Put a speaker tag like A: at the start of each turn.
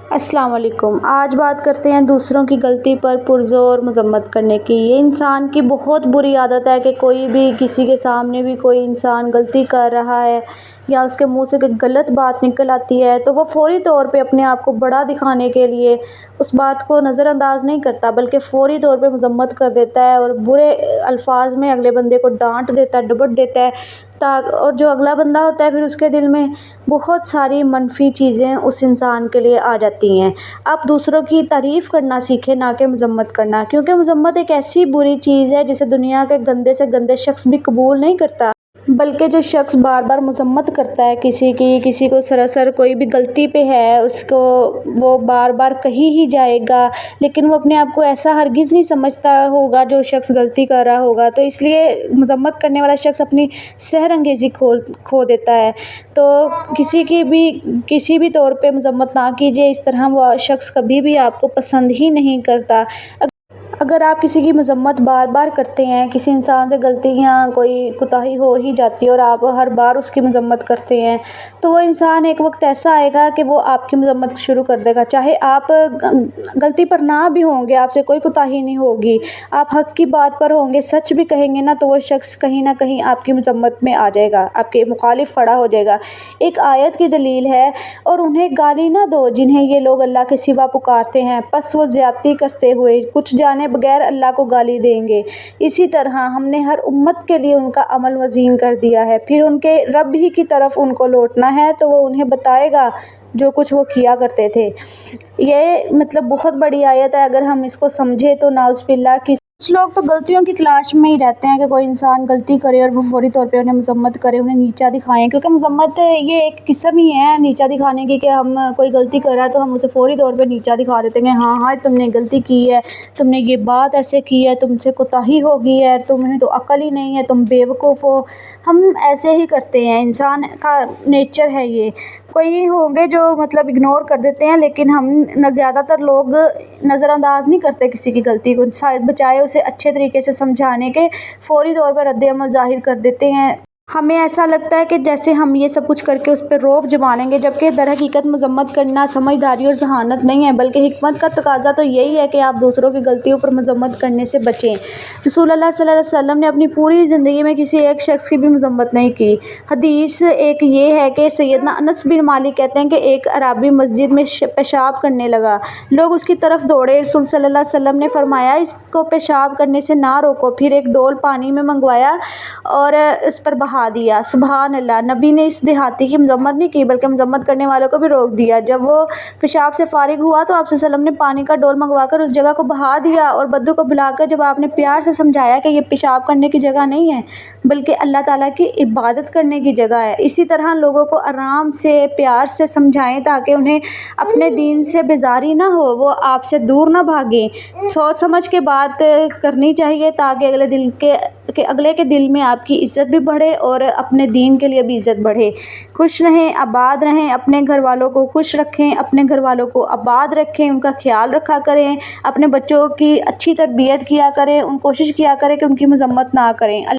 A: السلام علیکم۔ آج بات کرتے ہیں دوسروں کی غلطی پر پرزور مذمت کرنے کی۔ یہ انسان کی بہت بری عادت ہے کہ کوئی بھی کسی کے سامنے بھی کوئی انسان غلطی کر رہا ہے یا اس کے منہ سے کوئی غلط بات نکل آتی ہے تو وہ فوری طور پہ اپنے آپ کو بڑا دکھانے کے لیے اس بات کو نظر انداز نہیں کرتا، بلکہ فوری طور پہ مذمت کر دیتا ہے اور برے الفاظ میں اگلے بندے کو ڈانٹ دیتا ہے، ڈپٹ دیتا ہے، اور جو اگلا بندہ ہوتا ہے پھر اس کے دل میں بہت ساری منفی چیزیں اس انسان کے لیے آ جاتی ہیں۔ آپ دوسروں کی تعریف کرنا سیکھیں، نہ کہ مذمت کرنا، کیونکہ مذمت ایک ایسی بری چیز ہے جسے دنیا کے گندے سے گندے شخص بھی قبول نہیں کرتا، بلکہ جو شخص بار بار مذمت کرتا ہے کسی کو سراسر کوئی بھی غلطی پہ ہے اس کو وہ بار بار کہی ہی جائے گا، لیکن وہ اپنے آپ کو ایسا ہرگز نہیں سمجھتا ہوگا جو شخص غلطی کر رہا ہوگا، تو اس لیے مذمت کرنے والا شخص اپنی سحر انگیزی کھو دیتا ہے۔ تو کسی بھی طور پہ مذمت نہ کیجیے، اس طرح وہ شخص کبھی بھی آپ کو پسند ہی نہیں کرتا۔ اگر آپ کسی کی مذمت بار بار کرتے ہیں، کسی انسان سے غلطیاں کوئی کوتاہی ہو ہی جاتی ہے اور آپ ہر بار اس کی مذمت کرتے ہیں، تو وہ انسان ایک وقت ایسا آئے گا کہ وہ آپ کی مذمت شروع کر دے گا، چاہے آپ غلطی پر نہ بھی ہوں گے، آپ سے کوئی کوتاہی نہیں ہوگی، آپ حق کی بات پر ہوں گے، سچ بھی کہیں گے نا، تو وہ شخص کہیں نہ کہیں آپ کی مذمت میں آ جائے گا، آپ کے مخالف کھڑا ہو جائے گا۔ ایک آیت کی دلیل ہے، اور انہیں گالی نہ دو جنہیں یہ لوگ اللہ کے سوا پکارتے ہیں، پس وہ زیادتی کرتے ہوئے کچھ جانے بغیر اللہ کو گالی دیں گے۔ اسی طرح ہم نے ہر امت کے لیے ان کا عمل وزین کر دیا ہے، پھر ان کے رب ہی کی طرف ان کو لوٹنا ہے تو وہ انہیں بتائے گا جو کچھ وہ کیا کرتے تھے۔ یہ بہت بڑی آیت ہے، اگر ہم اس کو سمجھے تو نعوذ باللہ کچھ لوگ تو غلطیوں کی تلاش میں ہی رہتے ہیں کہ کوئی انسان غلطی کرے اور وہ فوری طور پہ انہیں مذمت کرے، انہیں نیچا دکھائیں، کیونکہ مذمت یہ ایک قسم ہی ہے نیچا دکھانے کی، کہ ہم کوئی غلطی کر رہا ہے تو ہم اسے فوری طور پہ نیچا دکھا دیتے ہیں کہ ہاں تم نے غلطی کی ہے، تم نے یہ بات ایسے کی ہے، تم سے کوتاہی ہو گئی ہے، تمہیں تو عقل ہی نہیں ہے، تم بیوقوف ہو۔ ہم ایسے ہی کرتے ہیں، انسان کا نیچر ہے یہ۔ کوئی ہوں گے جو اگنور کر دیتے ہیں، لیکن ہم زیادہ تر لوگ نظر انداز نہیں کرتے کسی کی غلطی کو، بچائے اسے اچھے طریقے سے سمجھانے کے فوری طور پر رد عمل ظاہر کر دیتے ہیں۔ ہمیں ایسا لگتا ہے کہ جیسے ہم یہ سب کچھ کر کے اس پہ رعب جما لیں گے، جبکہ در حقیقت مذمت کرنا سمجھداری اور ذہانت نہیں ہے، بلکہ حکمت کا تقاضا تو یہی ہے کہ آپ دوسروں کی غلطیوں پر مذمت کرنے سے بچیں۔ رسول اللہ صلی اللہ علیہ وسلم نے اپنی پوری زندگی میں کسی ایک شخص کی بھی مذمت نہیں کی۔ حدیث ایک یہ ہے کہ سیدنا انس بن مالک کہتے ہیں کہ ایک اعرابی مسجد میں پیشاب کرنے لگا، لوگ اس کی طرف دوڑے، رسول صلی اللہ علیہ وسلم نے فرمایا اس کو پیشاب کرنے سے نہ روکو، پھر ایک ڈول پانی میں منگوایا اور اس پر بہا دیا۔ سبحان اللہ! نبی نے اس دیہاتی کی مذمت نہیں کی بلکہ مذمت کرنے والوں کو بھی روک دیا۔ جب وہ پیشاب سے فارغ ہوا تو آپ صلی اللہ علیہ وسلم نے پانی کا ڈول منگوا کر اس جگہ کو بہا دیا، اور بدو کو بلا کر جب آپ نے پیار سے سمجھایا کہ یہ پیشاب کرنے کی جگہ نہیں ہے بلکہ اللہ تعالیٰ کی عبادت کرنے کی جگہ ہے۔ اسی طرح لوگوں کو آرام سے پیار سے سمجھائیں تاکہ انہیں اپنے دین سے بیزاری نہ ہو، وہ آپ سے دور نہ بھاگیں۔ سوچ سمجھ کے بات کرنی چاہیے تاکہ اگلے کے دل میں آپ کی عزت بھی بڑھے اور اپنے دین کے لیے بھی عزت بڑھے۔ خوش رہیں، آباد رہیں، اپنے گھر والوں کو خوش رکھیں، اپنے گھر والوں کو آباد رکھیں، ان کا خیال رکھا کریں، اپنے بچوں کی اچھی تربیت کیا کریں، کوشش کیا کریں کہ ان کی مذمت نہ کریں۔